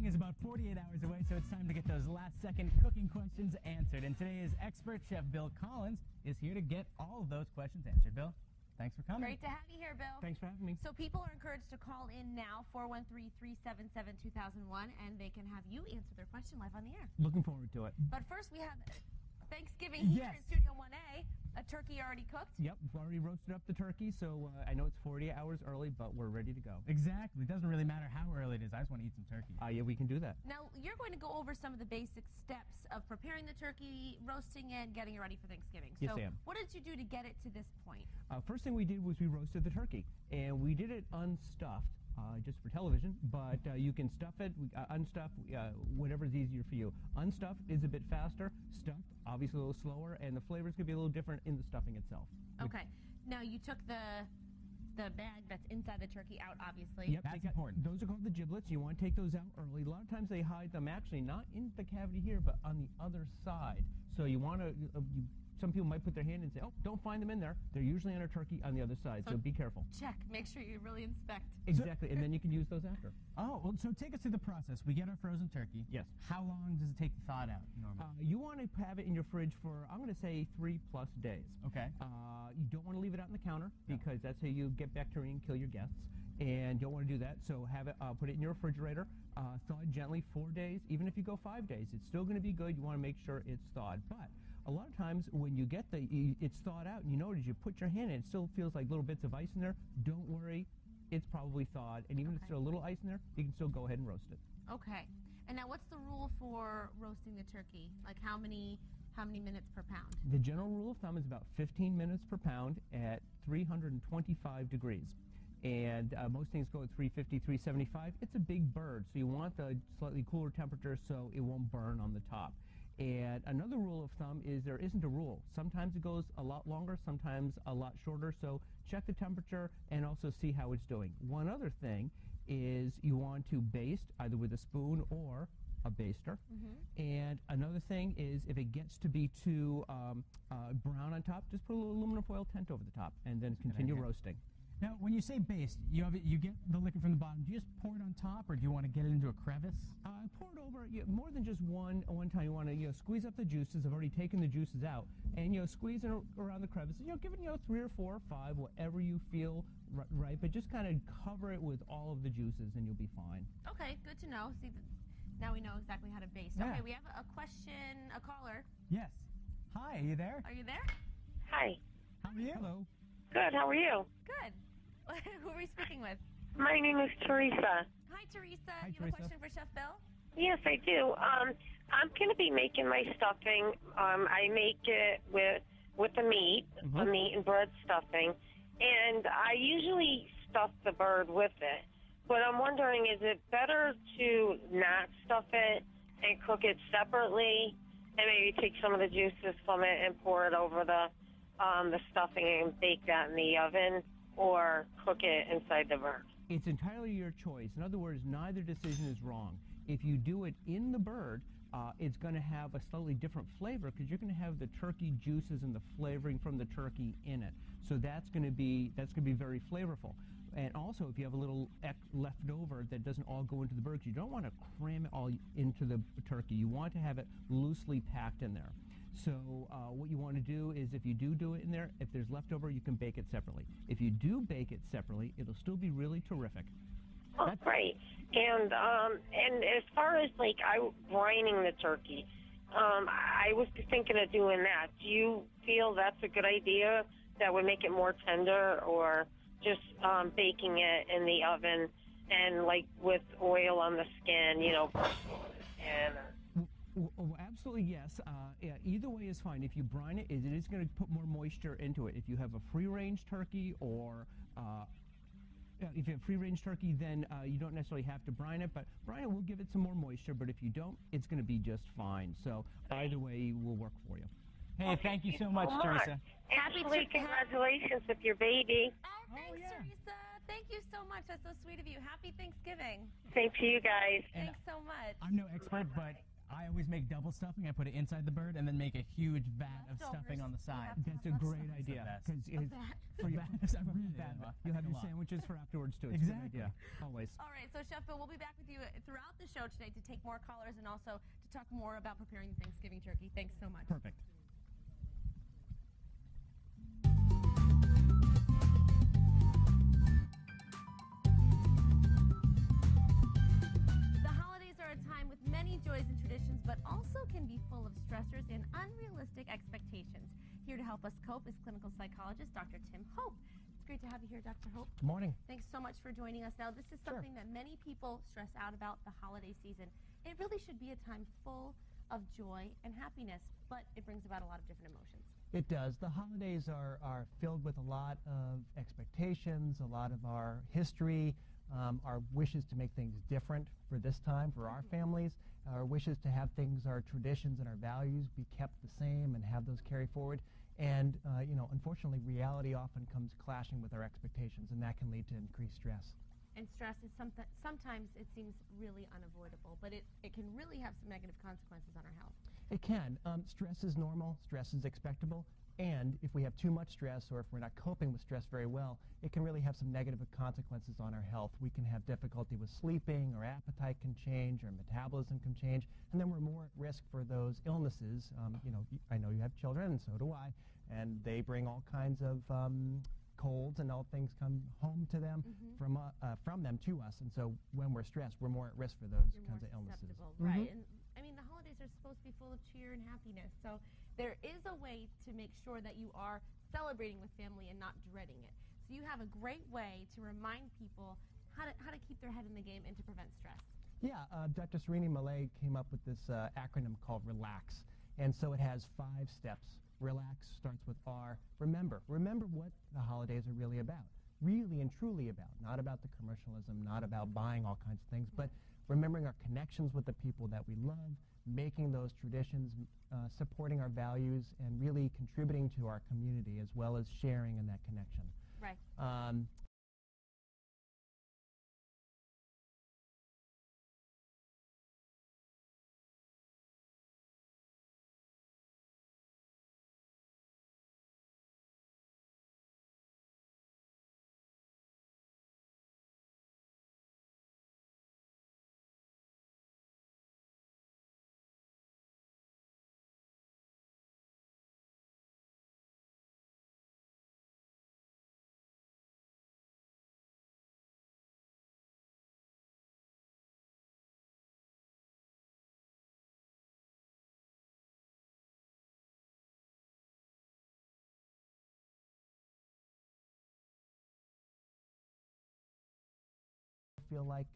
is about 48 hours away, so it's time to get those last-second cooking questions answered. And today's expert, Chef Bill Collins, is here to get all of those questions answered. Bill, thanks for coming. Great to have you here, Bill. Thanks for having me. So people are encouraged to call in now, 413-377-2001, and they can have you answer their question live on the air. Looking forward to it. But first, we have Thanksgiving here in Studio 1A. A turkey already cooked? Yep, we've already roasted up the turkey, so I know it's 48 hours early, but we're ready to go. Exactly. It doesn't really matter how early it is. I just want to eat some turkey. Yeah, we can do that. Now, you're going to go over some of the basic steps of preparing the turkey, roasting it, getting it ready for Thanksgiving. Yes, so I am. What did you do to get it to this point? First thing we did was we roasted the turkey, and we did it unstuffed. Just for television, but you can stuff it, unstuff, whatever's easier for you. Unstuffed is a bit faster, stuffed obviously a little slower, and the flavor's going to be a little different in the stuffing itself. Okay. Now you took the bag that's inside the turkey out, obviously. Yep, that's important. Those are called the giblets. You want to take those out early. A lot of times they hide them actually not in the cavity here, but on the other side. So you want to, some people might put their hand in and say, oh, don't find them in there. They're usually on a turkey on the other side, so be careful. Check. Make sure you really inspect. Exactly, and then you can use those after. Oh, well, so take us through the process. We get our frozen turkey. Yes. How long does it take to thaw it out normally? You want to have it in your fridge for, I'm going to say, 3+ days. Okay. You don't want to leave it out on the counter because that's how you get bacteria and kill your guests. And don't want to do that, so have it, put it in your refrigerator, thaw it gently 4 days. Even if you go 5 days, it's still going to be good. You want to make sure it's thawed. But a lot of times when you get it's thawed out and you notice you put your hand in, it still feels like little bits of ice in there. Don't worry, it's probably thawed. And even if there's a little ice in there, you can still go ahead and roast it. Okay. And now what's the rule for roasting the turkey? Like how many minutes per pound? The general rule of thumb is about 15 minutes per pound at 325 degrees. And most things go at 350, 375. It's a big bird, so you want the slightly cooler temperature so it won't burn on the top. And another rule of thumb is there isn't a rule. Sometimes it goes a lot longer, sometimes a lot shorter, so check the temperature and also see how it's doing. One other thing is you want to baste either with a spoon or a baster. And another thing is if it gets to be too brown on top, just put a little aluminum foil tent over the top and then continue roasting. Now, when you say baste, you get the liquid from the bottom. Do you just pour it on top, or do you want to get it into a crevice? Pour it over more than just one time. You want to squeeze up the juices. I've already taken the juices out, and squeeze it around the crevices. Give it 3 or 4 or 5, whatever you feel right. But just kind of cover it with all of the juices, and you'll be fine. Okay, good to know. See, now we know exactly how to baste. Yeah. Okay, we have a question, a caller. Yes. Hi, are you there? Are you there? Hi. How are you? Hello. Good. How are you? Good. Who are we speaking with? My name is Teresa. Hi, Teresa. Hi, You have a question for Chef Bill? Yes, I do. I'm going to be making my stuffing. I make it with the meat, the meat and bread stuffing, and I usually stuff the bird with it. But I'm wondering, is it better to not stuff it and cook it separately, and maybe take some of the juices from it and pour it over the stuffing and bake that in the oven, or cook it inside the bird? It's entirely your choice. In other words, neither decision is wrong. If you do it in the bird, it's going to have a slightly different flavor because you're going to have the turkey juices and the flavoring from the turkey in it. So that's going to be very flavorful. And also, if you have a little left over that doesn't all go into the bird, you don't want to cram it all into the turkey. You want to have it loosely packed in there. So what you want to do is if you do it in there, if there's leftover, you can bake it separately. If you do bake it separately, it'll still be really terrific. Oh, that's great. And as far as brining the turkey, I was thinking of doing that. Do you feel that's a good idea? That would make it more tender, or just baking it in the oven and with oil on the skin, Oh, absolutely, yes. Either way is fine. If you brine it, it is going to put more moisture into it. If you have a free-range turkey or if you have free-range turkey, then you don't necessarily have to brine it, but brine it will give it some more moisture, but if you don't, it's going to be just fine. So either way will work for you. Hey, thank you so much, Teresa. Actually, congratulations with your baby. Oh, thanks, Teresa. Thank you so much. That's so sweet of you. Happy Thanksgiving. Same to you guys. Thanks so much. I'm no expert, but I always make double stuffing. I put it inside the bird and then make a huge vat of stuffing on the side. That's a great idea. Because for your you'll have your sandwiches for afterwards too. It's exactly. A good idea. Always. All right, so Chef Bill, we'll be back with you throughout the show today to take more callers and also to talk more about preparing the Thanksgiving turkey. Thanks so much. Perfect. Joys and traditions, but also can be full of stressors and unrealistic expectations. Here to help us cope is clinical psychologist Dr. Tim Hope. It's great to have you here, Dr. Hope. Good morning. Thanks so much for joining us. Now, this is something that many people stress out about the holiday season. It really should be a time full of joy and happiness, but it brings about a lot of different emotions. It does. The holidays are filled with a lot of expectations, a lot of our history, our wishes to make things different for this time, for our families, our wishes to have things, our traditions and our values be kept the same and have those carry forward. And, unfortunately, reality often comes clashing with our expectations, and that can lead to increased stress. And stress is sometimes it seems really unavoidable, but it can really have some negative consequences on our health. It can. Stress is normal. Stress is expectable. And if we have too much stress or if we're not coping with stress very well, it can really have some negative consequences on our health. We can have difficulty with sleeping, our appetite can change, our metabolism can change, and then we're more at risk for those illnesses. I know you have children, and so do I, and they bring all kinds of colds and all things come home to them from them to us. And so when we're stressed, we're more at risk for those kinds of illnesses. Right. And I mean, the holidays are supposed to be full of cheer and happiness. So there is a way to make sure that you are celebrating with family and not dreading it. So you have a great way to remind people how to keep their head in the game and to prevent stress. Yeah, Dr. Serini Malay came up with this acronym called RELAX. And so it has 5 steps. Relax starts with R. Remember what the holidays are really about. Really and truly about. Not about the commercialism, not about buying all kinds of things, but remembering our connections with the people that we love, making those traditions, supporting our values, and really contributing to our community as well as sharing in that connection. Right. Feel like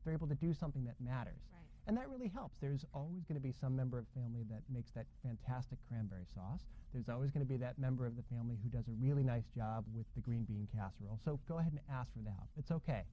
they're able to do something that matters. Right. And that really helps. There's always going to be some member of family that makes that fantastic cranberry sauce. There's always going to be that member of the family who does a really nice job with the green bean casserole. So go ahead and ask for the help. It's okay.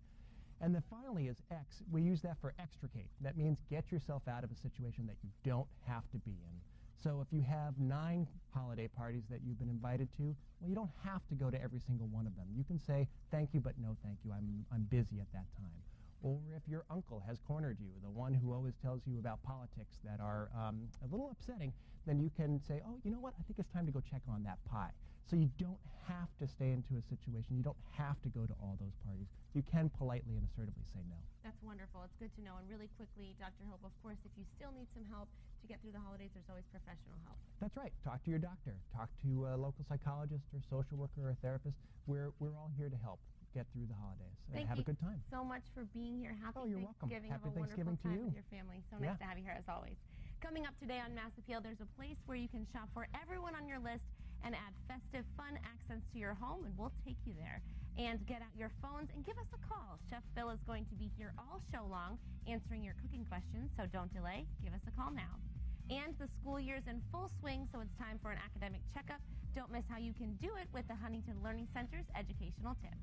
And then finally is X. We use that for extricate. That means get yourself out of a situation that you don't have to be in. So if you have 9 holiday parties that you've been invited to, well, you don't have to go to every single one of them. You can say, thank you, but no thank you. I'm busy at that time. Or if your uncle has cornered you, the one who always tells you about politics that are a little upsetting, then you can say, oh, you know what? I think it's time to go check on that pie. So you don't have to stay into a situation. You don't have to go to all those parties. You can politely and assertively say no. That's wonderful. It's good to know. And really quickly, Dr. Hope, of course, if you still need some help to get through the holidays, there's always professional help. That's right. Talk to your doctor. Talk to a local psychologist or social worker or a therapist. We're all here to help get through the holidays and have a good time. So much for being here. Happy you're welcome. Thanksgiving. Happy Have a Thanksgiving wonderful to time you. with your family. So nice to have you here as always. Coming up today on Mass Appeal, there's a place where you can shop for everyone on your list and add festive, fun accents to your home, and we'll take you there. And get out your phones and give us a call. Chef Bill is going to be here all show long answering your cooking questions, so don't delay. Give us a call now. And the school year's in full swing, so it's time for an academic checkup. Don't miss how you can do it with the Huntington Learning Center's educational tip.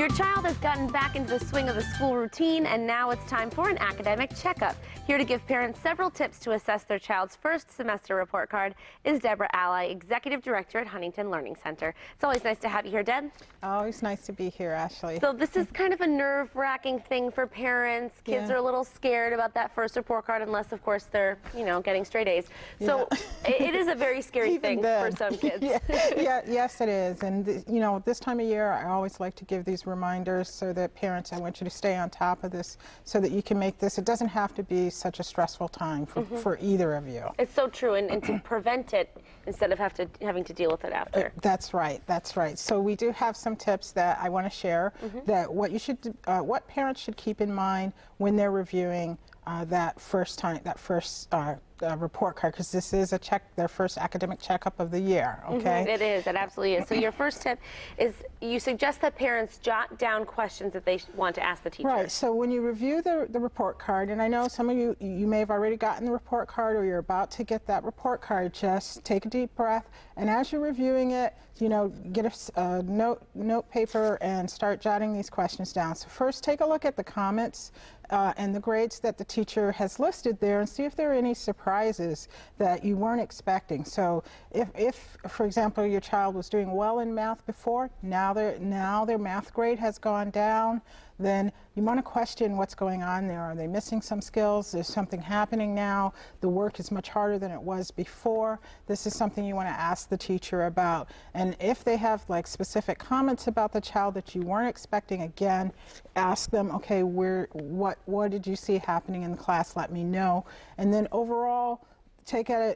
Your child has gotten back into the swing of the school routine, and now it's time for an academic checkup. Here to give parents several tips to assess their child's first semester report card is Deborah Ally, Executive Director at Huntington Learning Center. It's always nice to have you here, Deb. Always nice to be here, Ashley. So this is kind of a nerve-wracking thing for parents. Kids are a little scared about that first report card, unless, of course, they're, getting straight A's. So it is a very scary thing for some kids. Yes, it is. And, this time of year, I always like to give these reminders so that parents, I want you to stay on top of this so that you can make this. It doesn't have to be such a stressful time for either of you. It's so true, and to prevent it instead of having to deal with it after. That's right. So we do have some tips that I want to share that what parents should keep in mind when they're reviewing that first report card, because this is their first academic checkup of the year. Okay. It is. It absolutely is. So your first tip is you suggest that parents jot down questions that they want to ask the teacher. Right. So when you review the report card, and I know some of you may have already gotten the report card or you're about to get that report card, just take a deep breath, and as you're reviewing it, get a note paper and start jotting these questions down. So first, take a look at the comments and the grades that the teacher has listed there, and see if there are any surprises that you weren't expecting. So if for example, your child was doing well in math before, now their math grade has gone down, then you want to question what's going on there. Are they missing some skills? There's something happening now. The work is much harder than it was before. This is something you want to ask the teacher about. And if they have specific comments about the child that you weren't expecting, again, ask them, okay, what did you see happening in the class? Let me know. And then overall,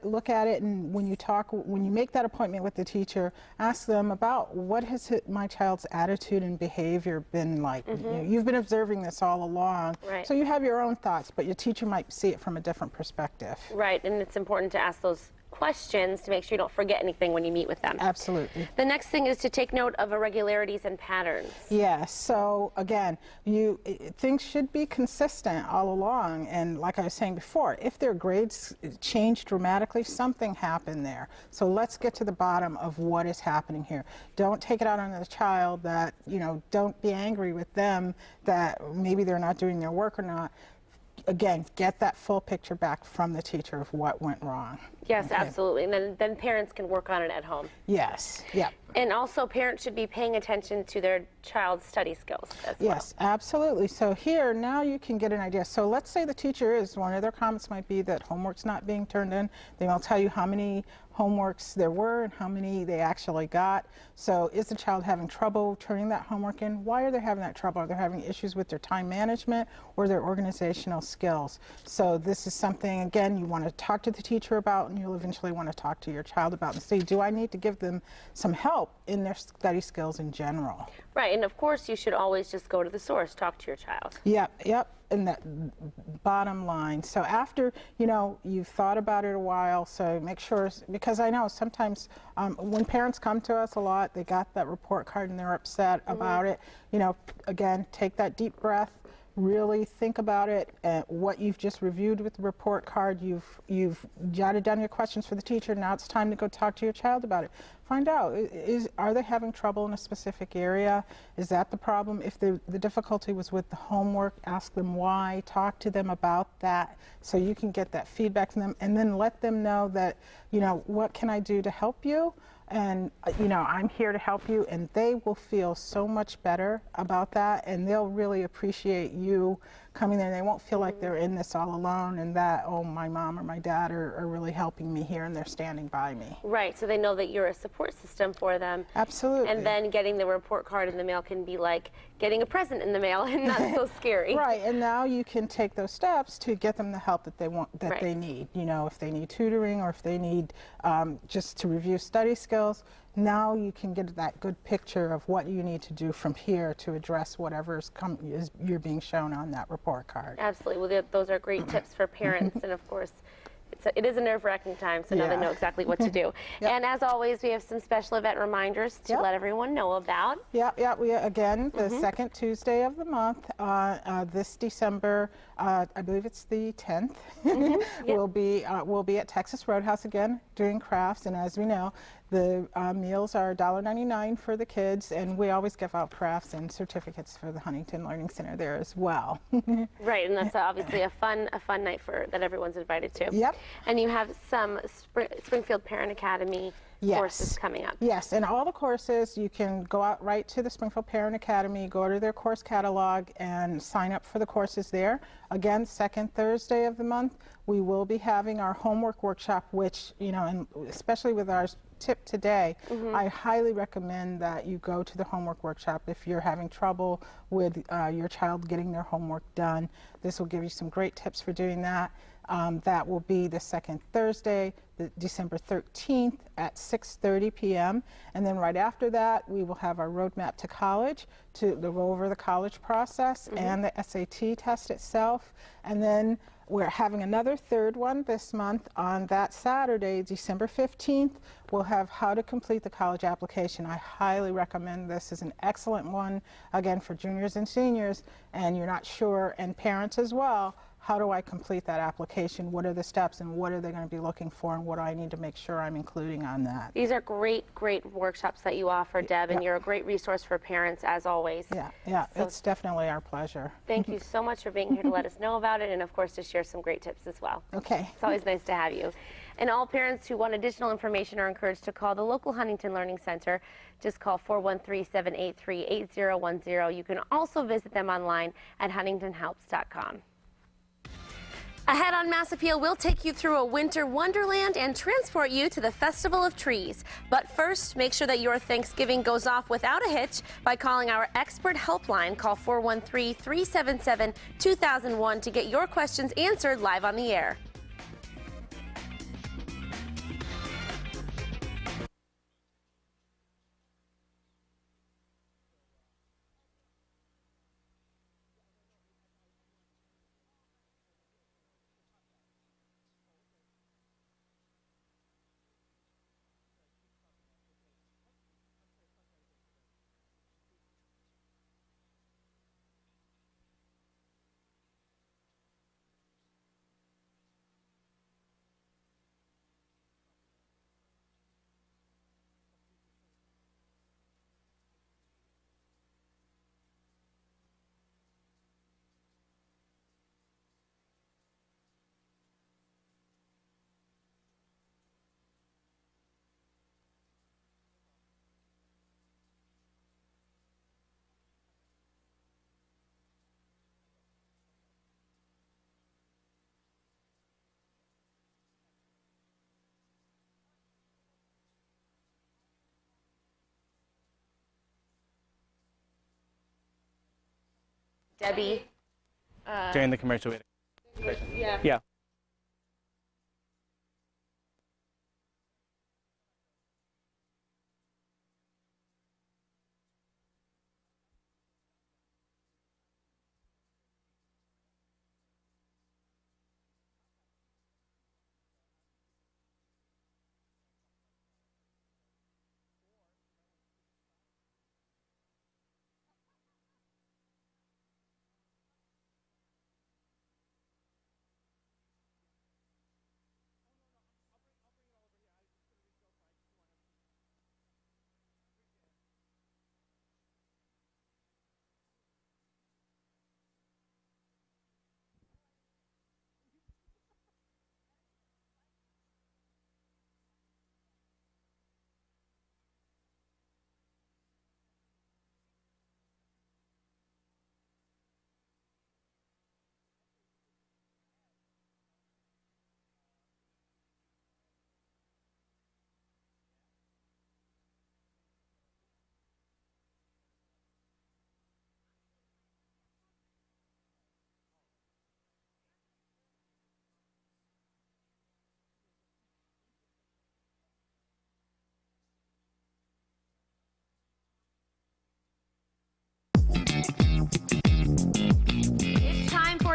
look at it, and when you make that appointment with the teacher, ask them about what has my child's attitude and behavior been like. You've been observing this all along, so you have your own thoughts, but your teacher might see it from a different perspective. Right, and it's important to ask those questions to make sure you don't forget anything when you meet with them. Absolutely. The next thing is to take note of irregularities and patterns. Yes. So again, things should be consistent all along. And like I was saying before, if their grades change dramatically, something happened there. So let's get to the bottom of what is happening here. Don't take it out on the child. Don't be angry with them that maybe they're not doing their work or not. Again, get that full picture back from the teacher of what went wrong. Yes, absolutely. And then parents can work on it at home. Yes, yeah. And also parents should be paying attention to their child's study skills as well. Yes, absolutely. So here, now you can get an idea. So let's say the teacher one of their comments might be that homework's not being turned in. They will tell you how many homeworks there were and how many they actually got. So is the child having trouble turning that homework in? Why are they having that trouble? Are they having issues with their time management or their organizational skills? So this is something, again, you want to talk to the teacher about, and you'll eventually want to talk to your child about and see, do I need to give them some help in their study skills in general? Right, and of course you should always just go to the source, talk to your child. Yep. And that bottom line. So after, you've thought about it a while, so make sure, because I know sometimes when parents come to us a lot, they got that report card and they're upset about it. Again, take that deep breath, really think about it, what you've just reviewed with the report card. You've jotted down your questions for the teacher. Now it's time to go talk to your child about it. Find out, are they having trouble in a specific area? Is that the problem? If the difficulty was with the homework, ask them why, talk to them about that so you can get that feedback from them, and then let them know that, what can I do to help you? And, I'm here to help you, and they will feel so much better about that, and they'll really appreciate you coming there. They won't feel like they're in this all alone and that, oh, my mom or my dad are really helping me here and they're standing by me. Right, so they know that you're a support system for them. Absolutely. And then getting the report card in the mail can be like getting a present in the mail and not so scary. Right, and now you can take those steps to get them the help that they want, they need. If they need tutoring or if they need just to review study skills, now you can get that good picture of what you need to do from here to address whatever you're being shown on that report card. Absolutely. Well, those are great tips for parents and, of course, it is a nerve-wracking time, so now they know exactly what to do. Yep. And as always, we have some special event reminders to Yep. let everyone know about. Yeah. We again the second Tuesday of the month. This December, I believe it's the 10th. We'll be at Texas Roadhouse again doing crafts, and as we know, the meals are $1.99 for the kids, and we always give out crafts and certificates for the Huntington Learning Center there as well. Right, and that's obviously a fun night that everyone's invited to. Yep. And you have some Springfield Parent Academy courses coming up. Yes, and all the courses, you can go out right to the Springfield Parent Academy, go to their course catalog, and sign up for the courses there. Again, second Thursday of the month, we will be having our homework workshop, which, you know, and especially with our tip today, I highly recommend that you go to the homework workshop if you're having trouble with your child getting their homework done. This will give you some great tips for doing that. That will be the second Thursday, December 13th at 6:30 p.m. And then right after that, we will have our roadmap to college to go over the college process and the SAT test itself. And then we're having another third one this month on that Saturday, December 15th. We'll have how to complete the college application. I highly recommend this. Is an excellent one, again, for juniors and seniors, and you're not sure, and parents as well, how do I complete that application? What are the steps, and what are they going to be looking for, and what do I need to make sure I'm including on that? These are great workshops that you offer, Deb, and you're a great resource for parents, as always. Yeah, so it's definitely our pleasure. Thank you so much for being here to let us know about it, and of course to share some great tips as well. Okay. It's always nice to have you. And all parents who want additional information are encouraged to call the local Huntington Learning Center. Just call 413-783-8010. You can also visit them online at huntingtonhelps.com. Ahead on Mass Appeal, we'll take you through a winter wonderland and transport you to the Festival of Trees. But first, make sure that your Thanksgiving goes off without a hitch by calling our expert helpline. Call 413-377-2001 to get your questions answered live on the air. Debbie. During the commercial. Yeah.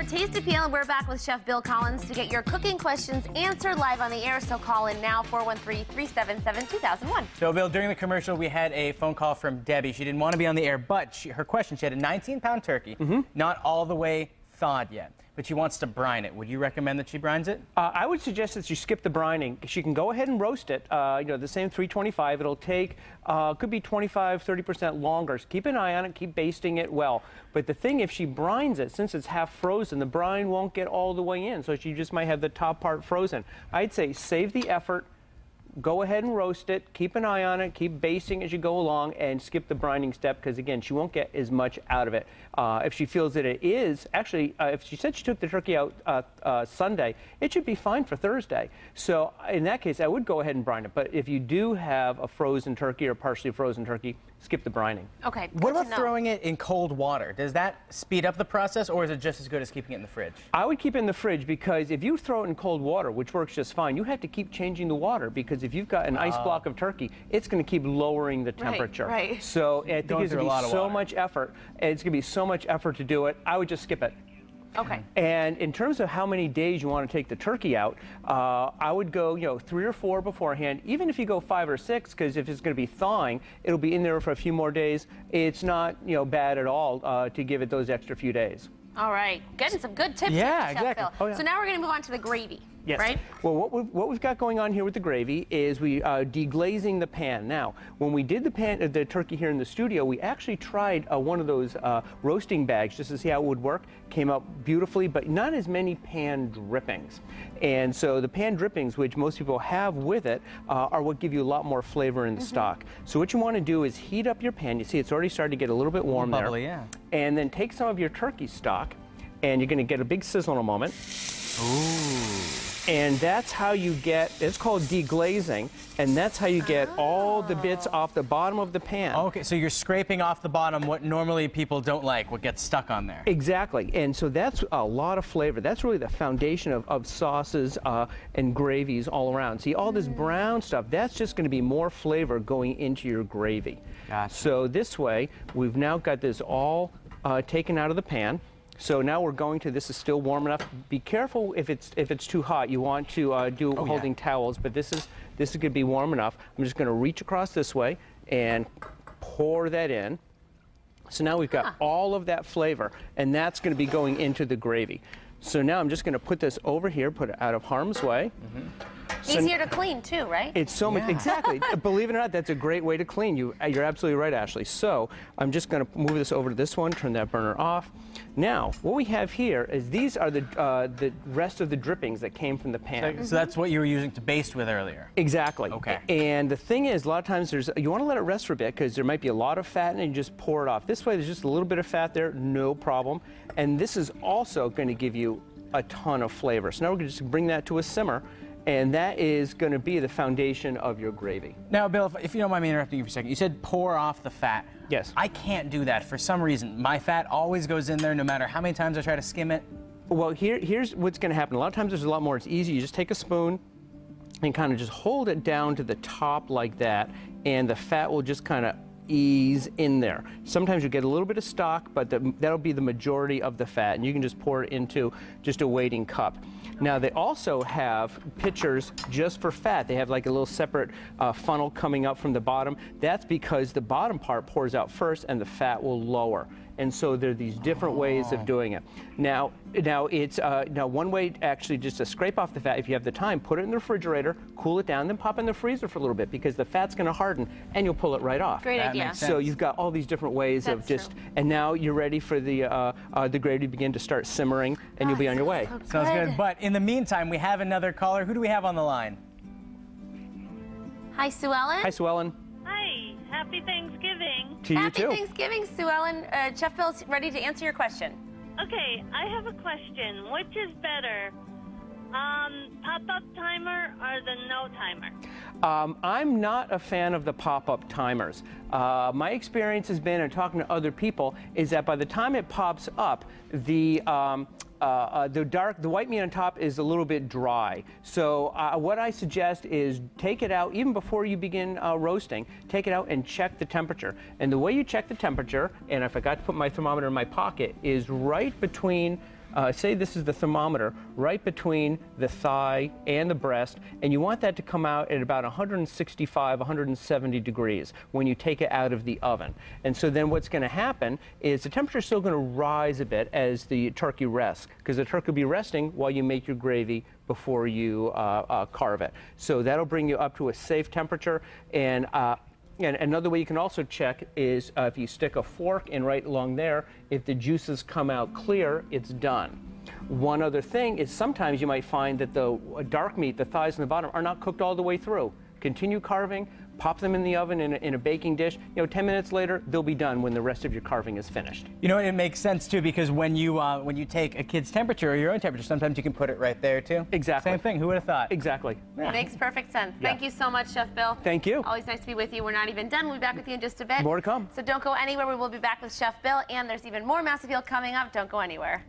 Tasty Peel, and we're back with Chef Bill Collins to get your cooking questions answered live on the air. So call in now, 413-377-2001. So, Bill, during the commercial, we had a phone call from Debbie. She didn't want to be on the air, but her question, she had a 19-pound turkey, not all the way thawed yet, but she wants to brine it. Would you recommend that she brines it? I would suggest that you skip the brining. She can go ahead and roast it, the same 325. It'll take, could be 25, 30% longer. So keep an eye on it, keep basting it well. But the thing, if she brines it, since it's half frozen, the brine won't get all the way in, so she just might have the top part frozen. I'd say save the effort, go ahead and roast it, keep an eye on it, keep basting as you go along, and skip the brining step, because again, she won't get as much out of it. If she feels that it is, actually, if she said she took the turkey out Sunday, it should be fine for Thursday. So in that case, I would go ahead and brine it. But if you do have a frozen turkey or partially frozen turkey, skip the brining. Okay. What about throwing it in cold water? Does that speed up the process, or is it just as good as keeping it in the fridge? I would keep it in the fridge, because if you throw it in cold water, which works just fine, you have to keep changing the water, because if you've got an ice block of turkey, it's going to keep lowering the temperature. Right. So I think it's going to be so much effort. It's going to be so much effort to do it. I would just skip it. Okay. And in terms of how many days you want to take the turkey out, I would go, 3 or 4 beforehand, even if you go 5 or 6, because if it's going to be thawing, it'll be in there for a few more days. It's not, bad at all to give it those extra few days. All right. Getting some good tips here, Chef Bill. Oh, yeah. So now we're going to move on to the gravy. Yes. Right? Well, what we've got going on here with the gravy is we deglazing the pan. Now, when we did the turkey here in the studio, we actually tried one of those roasting bags just to see how it would work. Came out beautifully, but not as many pan drippings. And so the pan drippings, which most people have with it, are what give you a lot more flavor in the stock. So what you want to do is heat up your pan. You see it's already starting to get a little bit warm there. Bubbly, yeah. And then take some of your turkey stock, and you're going to get a big sizzle in a moment. Ooh. And that's how you get, it's called deglazing, and that's how you get all the bits off the bottom of the pan. Okay, so you're scraping off the bottom what normally people don't like, what gets stuck on there. Exactly, and so that's a lot of flavor. That's really the foundation of sauces and gravies all around. See, all this brown stuff, that's just going to be more flavor going into your gravy. Gotcha. So this way, we've now got this all taken out of the pan. So now we're going to, this is still warm enough. Be careful if it's too hot. You want to do holding towels, but this is going to be warm enough. I'm just going to reach across this way and pour that in. So now we've got all of that flavor, and that's going to be going into the gravy. So now I'm just going to put this over here, put it out of harm's way. Easier to clean too, right? It's so much, exactly. Believe it or not, that's a great way to clean. You're absolutely right, Ashley. So I'm just going to move this over to this one, turn that burner off. Now, what we have here is these are the rest of the drippings that came from the pan. So that's what you were using to baste with earlier? Exactly. Okay. And the thing is, a lot of times you want to let it rest for a bit, because there might be a lot of fat in it, and you just pour it off. This way, there's just a little bit of fat there, no problem. And this is also going to give you a ton of flavor. So now we're going to just bring that to a simmer, and that is going to be the foundation of your gravy. Now, Bill, if you don't mind me interrupting you for a second, you said pour off the fat. Yes. I can't do that for some reason. My fat always goes in there no matter how many times I try to skim it. Well, here's what's going to happen. A lot of times there's a lot more. It's easy. You just take a spoon and kind of just hold it down to the top like that, and the fat will just kind of ease in there. Sometimes you get a little bit of stock, but that'll be the majority of the fat, and you can just pour it into just a waiting cup. Now, they also have pitchers just for fat. They have like a little separate funnel coming up from the bottom. That's because the bottom part pours out first and the fat will lower. And so there are these different ways of doing it. Now it's one way actually just to scrape off the fat, if you have the time, put it in the refrigerator, cool it down, then pop it in the freezer for a little bit, because the fat's going to harden and you'll pull it right off. Great idea. Makes sense. So you've got all these different ways of just, and now you're ready for the gravy to begin to start simmering, and you'll be on your way. Sounds good. But in the meantime, we have another caller. Who do we have on the line? Hi, Sue Ellen. Hi, Sue Ellen. Hi, happy Thanksgiving. To you Happy too. Thanksgiving, Sue Ellen. Chef Bill's ready to answer your question. Okay, I have a question. Which is better, pop-up timer or the no timer? I'm not a fan of the pop-up timers. My experience has been, and talking to other people, is that by the time it pops up, the white meat on top is a little bit dry. So what I suggest is take it out, even before you begin roasting, take it out and check the temperature. And the way you check the temperature, and I forgot to put my thermometer in my pocket, is right between say this is the thermometer, right between the thigh and the breast, and you want that to come out at about 165, 170 degrees when you take it out of the oven. And so then what's going to happen is the temperature is still going to rise a bit as the turkey rests, because the turkey will be resting while you make your gravy before you carve it. So that'll bring you up to a safe temperature. And another way you can also check is if you stick a fork in right along there, if the juices come out clear, it's done. One other thing is sometimes you might find that the dark meat, the thighs and the bottom, are not cooked all the way through. Continue carving, pop them in the oven in a baking dish. 10 minutes later, they'll be done when the rest of your carving is finished. You know, it makes sense too, because when you take a kid's temperature or your own temperature, sometimes you can put it right there too. Exactly. Same thing. Who would have thought? Exactly. Yeah. Makes perfect sense. Yeah. Thank you so much, Chef Bill. Thank you. Always nice to be with you. We're not even done. We'll be back with you in just a bit. More to come. So don't go anywhere. We will be back with Chef Bill, and there's even more Mass Appeal coming up. Don't go anywhere.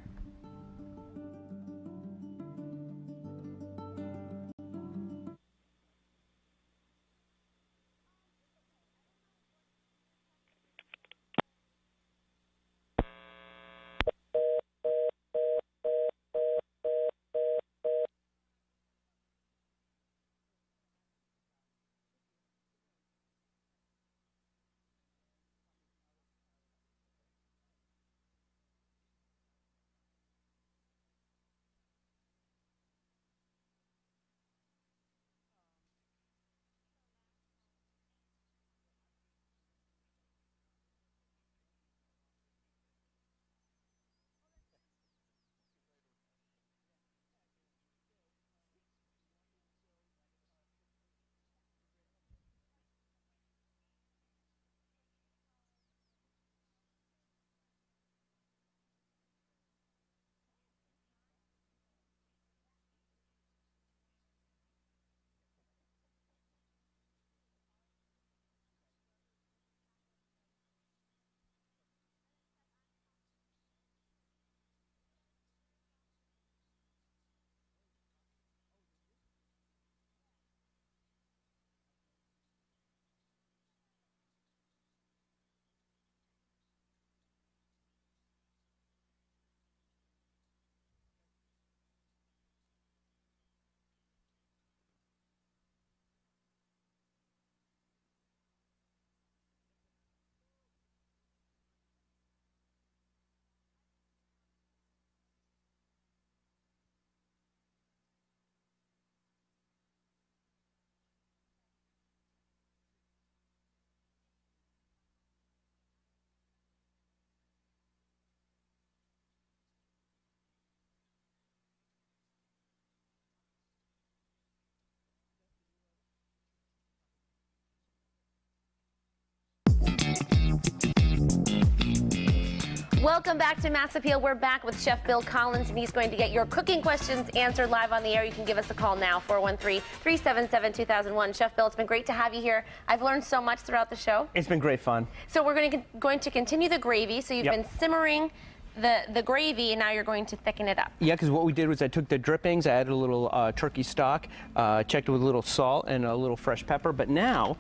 Welcome back to Mass Appeal. We're back with Chef Bill Collins, and he's going to get your cooking questions answered live on the air. You can give us a call now, 413-377-2001. Chef Bill, it's been great to have you here. I've learned so much throughout the show. It's been great fun. So we're going to continue the gravy. So you've been simmering the gravy, and now you're going to thicken it up. Yeah, because what we did was I took the drippings, I added a little turkey stock, checked it with a little salt and a little fresh pepper. But now,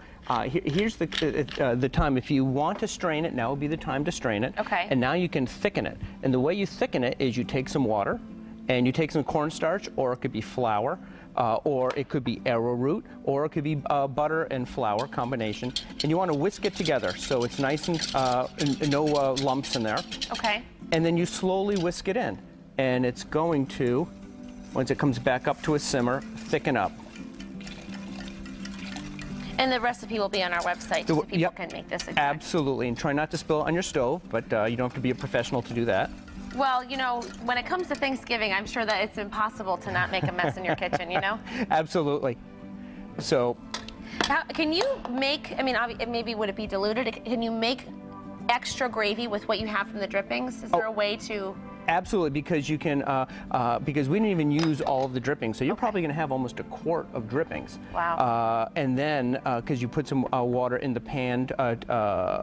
here's the time. If you want to strain it, now would be the time to strain it. Okay. And now you can thicken it. And the way you thicken it is you take some water, and you take some cornstarch, or it could be flour, or it could be arrowroot, or it could be butter and flour combination. And you want to whisk it together so it's nice and no lumps in there. Okay. And then you slowly whisk it in. And it's going to, once it comes back up to a simmer, thicken up. And the recipe will be on our website so people can make this exact. Absolutely. And try not to spill it on your stove, but you don't have to be a professional to do that. Well, you know, when it comes to Thanksgiving, I'm sure that it's impossible to not make a mess in your kitchen, you know? Absolutely. So. Can you make, I mean, maybe would it be diluted? Can you make extra gravy with what you have from the drippings? Is there a way to? Absolutely, because you can, because we didn't even use all of the drippings, so you're probably going to have almost a quart of drippings. Wow. And then, because you put some water in the pan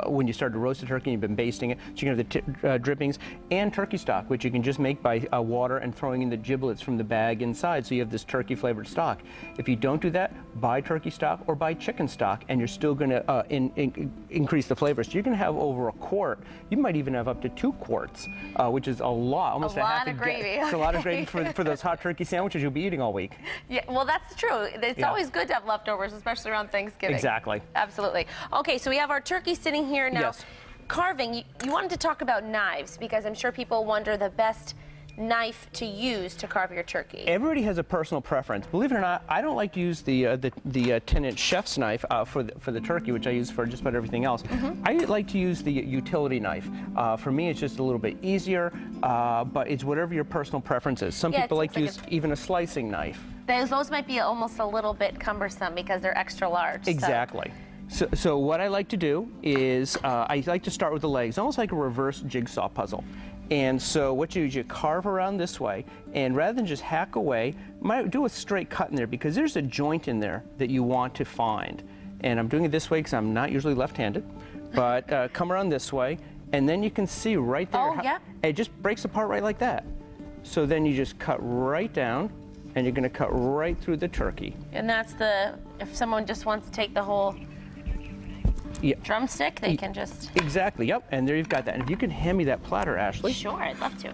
when you started to roast the turkey, and you've been basting it, so you can have the drippings and turkey stock, which you can just make by water and throwing in the giblets from the bag inside, so you have this turkey flavored stock. If you don't do that, buy turkey stock or buy chicken stock, and you're still going to increase the flavor. So you're going to have over a quart. You might even have up to 2 quarts, which is a lot lot, almost a lot of gravy. It's a lot of gravy for those hot turkey sandwiches you'll be eating all week. Yeah, well, that's true. It's always good to have leftovers, especially around Thanksgiving. Exactly. Absolutely. Okay, so we have our turkey sitting here now. Yes. Carving, you wanted to talk about knives because I'm sure people wonder the best knife to use to carve your turkey. Everybody has a personal preference. Believe it or not, I don't like to use the 10-inch chef's knife for the turkey, which I use for just about everything else. I like to use the utility knife. For me, it's just a little bit easier, but it's whatever your personal preference is. Some people like to use even a slicing knife. Those might be almost a little bit cumbersome because they're extra large. Exactly. So what I like to do is I like to start with the legs, almost like a reverse jigsaw puzzle. And so what you do is you carve around this way, and rather than just hack away, you might do a straight cut in there because there's a joint in there that you want to find. And I'm doing it this way because I'm not usually left-handed, but come around this way, and then you can see right there. Oh, yeah. It just breaks apart right like that. So then you just cut right down, and you're going to cut right through the turkey. And that's if someone just wants to take the whole drumstick, they can just... Exactly, yep, and there you've got that. And if you can hand me that platter, Ashley. Sure, I'd love to.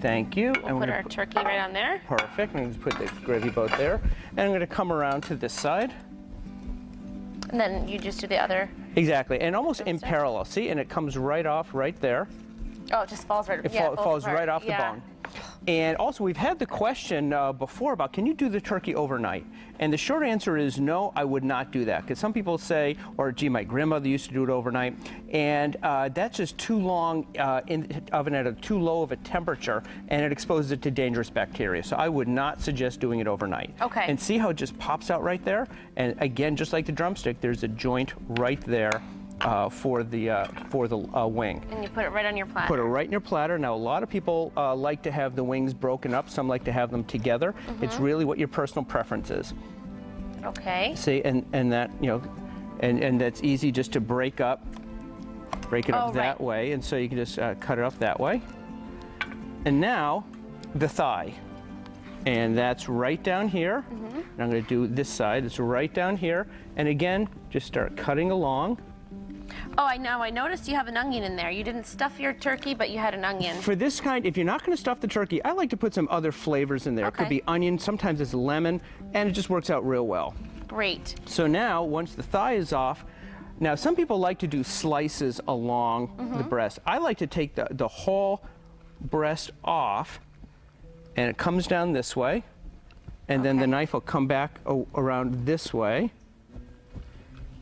Thank you. We'll put our turkey right on there. Perfect, I'm going to put the gravy boat there. And I'm going to come around to this side. And then you just do the other... Exactly, and almost in parallel, see? And it comes right off right there. Oh, it just falls right... It falls right off the bone. And also, we've had the question before about, can you do the turkey overnight? And the short answer is no, I would not do that. Because some people say, or gee, my grandmother used to do it overnight. And that's just too long in the oven at too low of a temperature, and it exposes it to dangerous bacteria. So I would not suggest doing it overnight. Okay. And see how it just pops out right there? And again, just like the drumstick, there's a joint right there. For the wing. And you put it right on your platter. Put it right in your platter. Now, a lot of people like to have the wings broken up. Some like to have them together. It's really what your personal preference is. Okay. See, and that, you know, and that's easy just to break it up that way. And so you can just cut it up that way. And now, the thigh. And that's right down here. And I'm going to do this side. It's right down here. And again, just start cutting along. Oh, I know. I noticed you have an onion in there. You didn't stuff your turkey, but you had an onion. For this kind, if you're not going to stuff the turkey, I like to put some other flavors in there. Okay. It could be onion, sometimes it's lemon, and it just works out real well. Great. So now, once the thigh is off, now some people like to do slices along the breast. I like to take the whole breast off, and it comes down this way, and then the knife will come back around this way.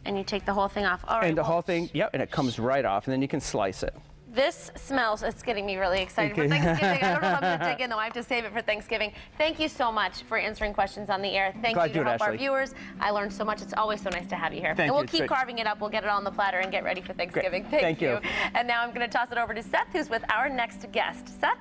And you take the whole thing off. All right. And the whole thing, yep, and it comes right off, and then you can slice it. This smells, it's getting me really excited for Thanksgiving. I don't know if I'm going to dig in, though. I have to save it for Thanksgiving. Thank you so much for answering questions on the air. Thank you to help our viewers. I learned so much. It's always so nice to have you here. Thank and we'll you. keep carving it up. We'll get it on the platter and get ready for Thanksgiving. Thank you. And now I'm going to toss it over to Seth, who's with our next guest. Seth?